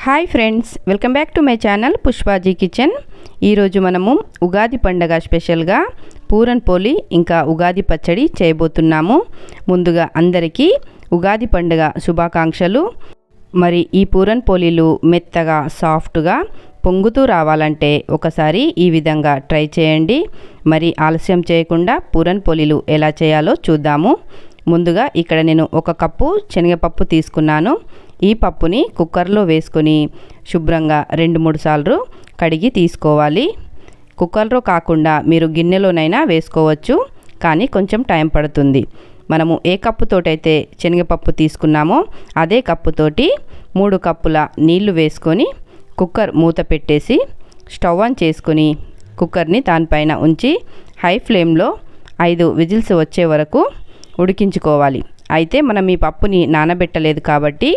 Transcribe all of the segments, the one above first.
Hi friends, welcome back to my channel Pushpaji kitchen. ఈరోజు మనము ఉగాది పండగ స్పెషల్గా పూరన్ పోలి ఇంకా ఉగాది పచ్చడి చేయబోతున్నాము. ముందుగా అందరికీ ఉగాది పండుగ శుభాకాంక్షలు. మరి ఈ పూరన్ పోలీలు మెత్తగా సాఫ్ట్గా పొంగుతూ రావాలంటే ఒకసారి ఈ విధంగా ట్రై చేయండి. మరి ఆలస్యం చేయకుండా పూరన్ పోలీలు ఎలా చేయాలో చూద్దాము. ముందుగా ఇక్కడ నేను 1 కప్పు శనగపప్పు తీసుకున్నాను. ఈ పప్పుని కుక్కర్లో వేసుకొని శుభ్రంగా 2-3 సార్లు కడిగి తీసుకోవాలి. కుక్కర్లో కాకుండా మీరు గిన్నెలోనైనా వేసుకోవచ్చు, కానీ కొంచెం టైం పడుతుంది. మనము ఏ కప్పుతోటైతే శనగపప్పు తీసుకున్నామో అదే కప్పుతోటి 3 కప్పుల నీళ్లు వేసుకొని కుక్కర్ మూత పెట్టేసి స్టవ్ ఆన్ చేసుకొని కుక్కర్ని దానిపైన ఉంచి హై ఫ్లేమ్లో 5 విజిల్స్ వచ్చే వరకు ఉడికించుకోవాలి. అయితే మనం ఈ పప్పుని నానబెట్టలేదు కాబట్టి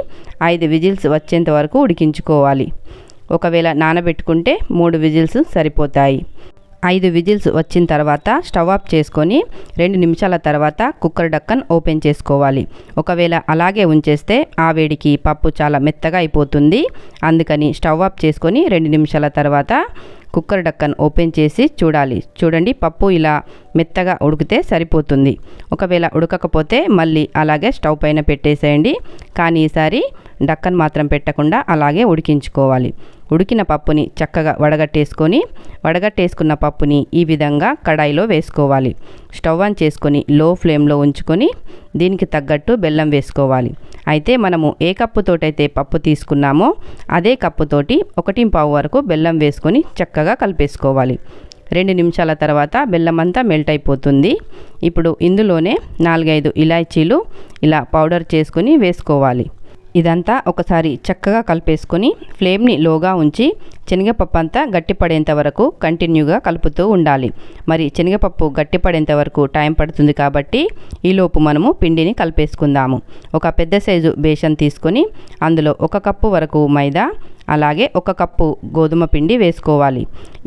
5 విజిల్స్ వచ్చేంత వరకు ఉడికించుకోవాలి. ఒకవేళ నానబెట్టుకుంటే 3 విజిల్స్ సరిపోతాయి. 5 విజిల్స్ వచ్చిన తర్వాత స్టవ్ ఆఫ్ చేసుకొని 2 నిమిషాల తర్వాత కుక్కర్ ఢక్కన్ ఓపెన్ చేసుకోవాలి. ఒకవేళ అలాగే ఉంచేస్తే ఆ వేడికి పప్పు చాలా మెత్తగా అయిపోతుంది. అందుకని స్టవ్ ఆఫ్ చేసుకొని 2 నిమిషాల తర్వాత కుక్కర్ ఢక్కన్ ఓపెన్ చేసి చూడండి పప్పు ఇలా మెత్తగా ఉడికితే సరిపోతుంది. ఒకవేళ ఉడకకపోతే మళ్ళీ అలాగే స్టవ్ పైన పెట్టేసేయండి. కానీ ఈసారి ఢక్కన్ మాత్రం పెట్టకుండా అలాగే ఉడికించుకోవాలి. ఉడికిన పప్పుని చక్కగా వడగట్టేసుకున్న పప్పుని ఈ విధంగా కడాయిలో వేసుకోవాలి. స్టవ్ ఆన్ చేసుకొని లో ఫ్లేమ్లో ఉంచుకొని దీనికి తగ్గట్టు బెల్లం వేసుకోవాలి. అయితే మనము ఏ కప్పుతోటైతే పప్పు తీసుకున్నామో అదే కప్పుతోటి 1/4 వరకు బెల్లం వేసుకొని చక్కగా కలిపేసుకోవాలి. 2 నిమిషాల తర్వాత బెల్లం అంతా మెల్ట్ అయిపోతుంది. ఇప్పుడు ఇందులోనే 4-5 ఇలాచీలు ఇలా పౌడర్ చేసుకొని వేసుకోవాలి. ఇదంతా ఒకసారి చక్కగా కలిపేసుకొని ఫ్లేమ్ని లోగా ఉంచి శనగపప్పు అంతా గట్టిపడేంత వరకు కంటిన్యూగా కలుపుతూ ఉండాలి. మరి శనగపప్పు గట్టిపడేంత వరకు టైం పడుతుంది కాబట్టి ఈలోపు మనము పిండిని కలిపేసుకుందాము. ఒక పెద్ద సైజు బేషన్ తీసుకొని అందులో 1 కప్పు వరకు మైదా, అలాగే 1 కప్పు గోధుమ పిండి వేసుకోవాలి.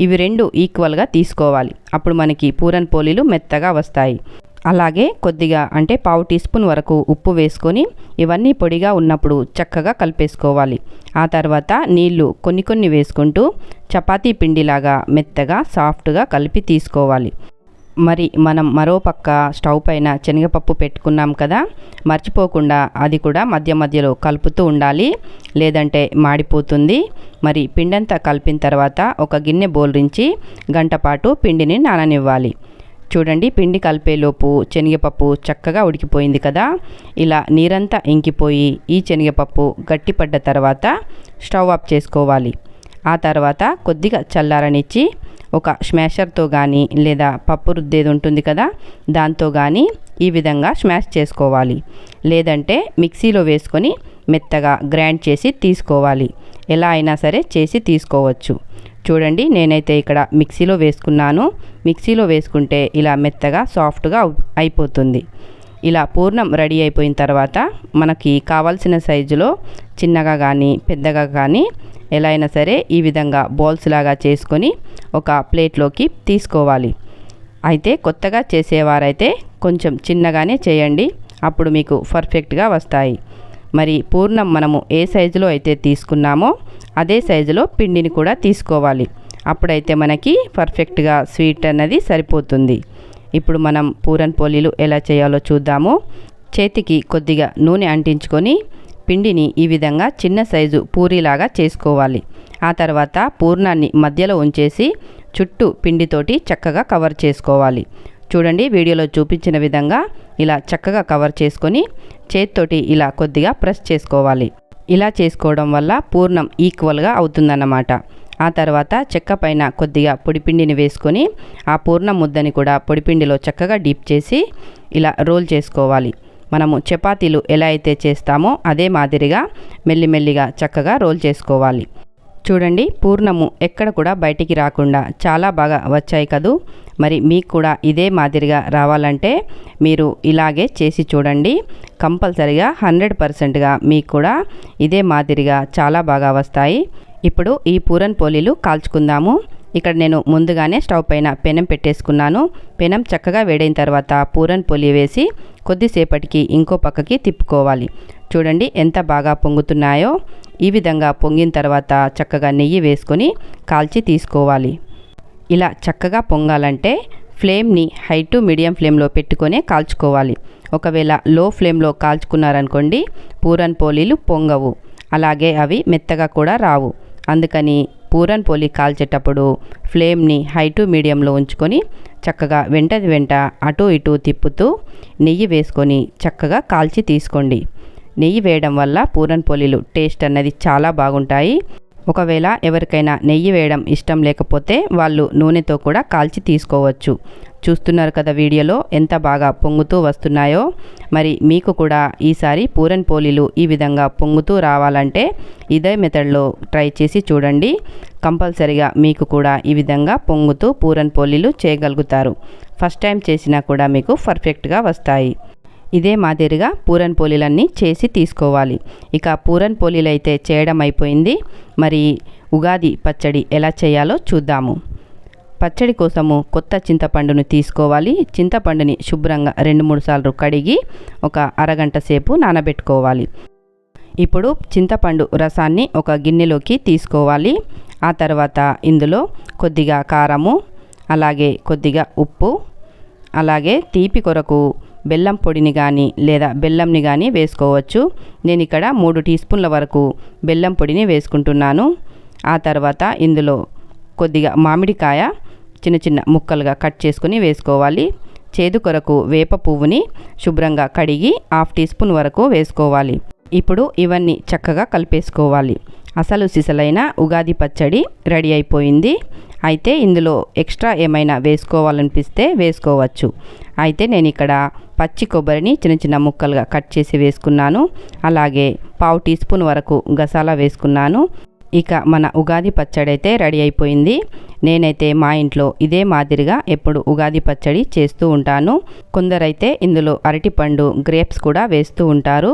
ఇవి 2 ఈక్వల్గా తీసుకోవాలి. అప్పుడు మనకి పూరన్ పోలీలు మెత్తగా వస్తాయి. అలాగే కొద్దిగా అంటే 1/2 టీ స్పూన్ వరకు ఉప్పు వేసుకొని ఇవన్నీ పొడిగా ఉన్నప్పుడు చక్కగా కలిపేసుకోవాలి. ఆ తర్వాత నీళ్లు కొన్ని వేసుకుంటూ చపాతీ పిండిలాగా మెత్తగా సాఫ్ట్గా కలిపి తీసుకోవాలి. మరి మనం మరో పక్క స్టవ్ పైన శనగపప్పు పెట్టుకున్నాం కదా, మర్చిపోకుండా అది కూడా మధ్యలో కలుపుతూ ఉండాలి, లేదంటే మాడిపోతుంది. మరి పిండంతా కలిపిన తర్వాత ఒక గిన్నె బోల్రించి గంట పాటు పిండిని నాననివ్వాలి. చూడండి పిండి కలిపేలోపు శనగపప్పు చక్కగా ఉడికిపోయింది కదా. ఇలా నీరంతా ఇంకిపోయి ఈ శనగపప్పు గట్టిపడ్డ తర్వాత స్టవ్ ఆఫ్ చేసుకోవాలి. ఆ తర్వాత కొద్దిగా చల్లారనిచ్చి ఒక స్మాషర్తో కానీ లేదా పప్పు రుద్దేది ఉంటుంది కదా దాంతో కానీ ఈ విధంగా స్మాష్ చేసుకోవాలి. లేదంటే మిక్సీలో వేసుకొని మెత్తగా గ్రైండ్ చేసి తీసుకోవాలి. ఎలా అయినా సరే చేసి తీసుకోవచ్చు. చూడండి నేనైతే ఇక్కడ మిక్సీలో వేసుకున్నాను. మిక్సీలో వేసుకుంటే ఇలా మెత్తగా సాఫ్ట్గా అయిపోతుంది. ఇలా పూర్ణం రెడీ అయిపోయిన తర్వాత మనకి కావాల్సిన సైజులో చిన్నగా కానీ పెద్దగా కానీ ఎలా అయినా సరే ఈ విధంగా బాల్స్ లాగా చేసుకొని ఒక ప్లేట్లోకి తీసుకోవాలి. అయితే కొత్తగా చేసేవారైతే కొంచెం చిన్నగానే చేయండి, అప్పుడు మీకు పర్ఫెక్ట్గా వస్తాయి. మరి పూర్ణం మనము ఏ సైజులో అయితే తీసుకున్నామో అదే సైజులో పిండిని కూడా తీసుకోవాలి. అప్పుడైతే మనకి పర్ఫెక్ట్గా స్వీట్ అన్నది సరిపోతుంది. ఇప్పుడు మనం పూరన్ పోలీలు ఎలా చేయాలో చూద్దాము. చేతికి కొద్దిగా నూనె అంటించుకొని పిండిని ఈ విధంగా చిన్న సైజు పూరీలాగా చేసుకోవాలి. ఆ తర్వాత పూర్ణాన్ని మధ్యలో ఉంచేసి చుట్టూ పిండితోటి చక్కగా కవర్ చేసుకోవాలి. చూడండి వీడియోలో చూపించిన విధంగా ఇలా చక్కగా కవర్ చేసుకొని చేతితోటి ఇలా కొద్దిగా ప్రెస్ చేసుకోవాలి. ఇలా చేసుకోవడం వల్ల పూర్ణం ఈక్వల్గా అవుతుందన్నమాట. ఆ తర్వాత చెక్క పైన కొద్దిగా పొడిపిండిని వేసుకొని ఆ పూర్ణం ముద్దని కూడా పొడిపిండిలో చక్కగా డీప్ చేసి ఇలా రోల్ చేసుకోవాలి. మనము చపాతీలు ఎలా అయితే చేస్తామో అదే మాదిరిగా మెల్లిమెల్లిగా చక్కగా రోల్ చేసుకోవాలి. చూడండి పూర్ణము ఎక్కడ కూడా బయటికి రాకుండా చాలా బాగా వచ్చాయి కదూ. మరి మీకు కూడా ఇదే మాదిరిగా రావాలంటే మీరు ఇలాగే చేసి చూడండి. కంపల్సరిగా 100%గా మీకు కూడా ఇదే మాదిరిగా చాలా బాగా వస్తాయి. ఇప్పుడు ఈ పూరన్ పోలీలు కాల్చుకుందాము. ఇక్కడ నేను ముందుగానే స్టవ్ పైన పెనం పెట్టేసుకున్నాను. పెనం చక్కగా వేడైన తర్వాత పూరన్ పోలి వేసి కొద్దిసేపటికి ఇంకో పక్కకి తిప్పుకోవాలి. చూడండి ఎంత బాగా పొంగుతున్నాయో. ఈ విధంగా పొంగిన తర్వాత చక్కగా నెయ్యి వేసుకొని కాల్చి తీసుకోవాలి. ఇలా చక్కగా పొంగాలంటే ఫ్లేమ్ని హై టు మీడియం ఫ్లేమ్లో పెట్టుకొనే కాల్చుకోవాలి. ఒకవేళ లో ఫ్లేమ్లో కాల్చుకున్నారనుకోండి పూరన్ పోలీలు పొంగవు, అలాగే అవి మెత్తగా కూడా రావు. అందుకని పూరన్ పోలి కాల్చేటప్పుడు ఫ్లేమ్ని హై టు మీడియంలో ఉంచుకొని చక్కగా వెంట అటు ఇటు తిప్పుతూ నెయ్యి వేసుకొని చక్కగా కాల్చి తీసుకోండి. నెయ్యి వేయడం వల్ల పూరన్ పోలీలు టేస్ట్ అన్నది చాలా బాగుంటాయి. ఒకవేళ ఎవరికైనా నెయ్యి వేయడం ఇష్టం లేకపోతే వాళ్ళు నూనెతో కూడా కాల్చి తీసుకోవచ్చు. చూస్తున్నారు కదా వీడియోలో ఎంత బాగా పొంగుతూ వస్తున్నాయో. మరి మీకు కూడా ఈసారి పూరన్ పోలీలు ఈ విధంగా పొంగుతూ రావాలంటే ఇదే మెథడ్లో ట్రై చేసి చూడండి. కంపల్సరిగా మీకు కూడా ఈ విధంగా పొంగుతూ పూరన్ పోలీలు చేయగలుగుతారు. ఫస్ట్ టైం చేసినా కూడా మీకు పర్ఫెక్ట్గా వస్తాయి. ఇదే మాదిరిగా పూరన్ పోలీలన్నీ చేసి తీసుకోవాలి. ఇక పూరన్ పోలీలు అయితే చేయడం అయిపోయింది. మరి ఉగాది పచ్చడి ఎలా చేయాలో చూద్దాము. పచ్చడి కోసము కొత్త చింతపండును తీసుకోవాలి. చింతపండుని శుభ్రంగా 2-3 సార్లు కడిగి ఒక అరగంట సేపు నానబెట్టుకోవాలి. ఇప్పుడు చింతపండు రసాన్ని ఒక గిన్నెలోకి తీసుకోవాలి. ఆ తర్వాత ఇందులో కొద్దిగా కారము, అలాగే కొద్దిగా ఉప్పు, అలాగే తీపి కొరకు బెల్లం పొడిని కానీ లేదా బెల్లంని కానీ వేసుకోవచ్చు. నేను ఇక్కడ 3 టీ స్పూన్ల వరకు బెల్లం పొడిని వేసుకుంటున్నాను. ఆ తర్వాత ఇందులో కొద్దిగా మామిడికాయ చిన్న ముక్కలుగా కట్ చేసుకుని వేసుకోవాలి. చేదు కొరకు వేప పువ్వుని శుభ్రంగా కడిగి 1/2 టీ స్పూన్ వరకు వేసుకోవాలి. ఇప్పుడు ఇవన్నీ చక్కగా కలిపేసుకోవాలి. అసలు సిసలైన ఉగాది పచ్చడి రెడీ అయిపోయింది. అయితే ఇందులో ఎక్స్ట్రా ఏమైనా వేసుకోవాలనిపిస్తే వేసుకోవచ్చు. అయితే నేను ఇక్కడ పచ్చి కొబ్బరిని చిన్న ముక్కలుగా కట్ చేసి వేసుకున్నాను. అలాగే 1/2 టీ స్పూన్ వరకు గసాలా వేసుకున్నాను. ఇక మన ఉగాది పచ్చడి అయితే రెడీ అయిపోయింది. నేనైతే మా ఇంట్లో ఇదే మాదిరిగా ఎప్పుడు ఉగాది పచ్చడి చేస్తూ ఉంటాను. కొందరైతే ఇందులో అరటిపండు గ్రేప్స్ కూడా వేస్తూ ఉంటారు.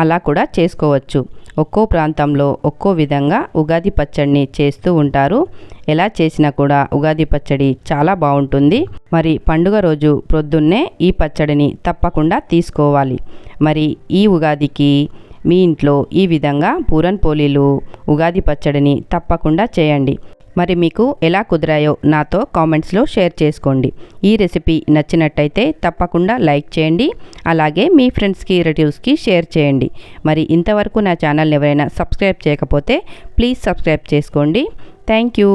అలా కూడా చేసుకోవచ్చు. ఒక్కో ప్రాంతంలో ఒక్కో విధంగా ఉగాది పచ్చడిని చేస్తూ ఉంటారు. ఎలా చేసినా కూడా ఉగాది పచ్చడి చాలా బాగుంటుంది. మరి పండుగ రోజు ప్రొద్దున్నే ఈ పచ్చడిని తప్పకుండా తీసుకోవాలి. మరి ఈ ఉగాదికి మీ ఇంట్లో ఈ విధంగా పూరన్ పోలీలు ఉగాది పచ్చడిని తప్పకుండా చేయండి. మరి మీకు ఎలా కుదిరాయో నాతో కామెంట్స్లో షేర్ చేసుకోండి. ఈ రెసిపీ నచ్చినట్టయితే తప్పకుండా లైక్ చేయండి. అలాగే మీ ఫ్రెండ్స్కి రిలేటివ్స్కి షేర్ చేయండి. మరి ఇంతవరకు నా ఛానల్ని ఎవరైనా సబ్స్క్రైబ్ చేయకపోతే ప్లీజ్ సబ్స్క్రైబ్ చేసుకోండి. Thank you.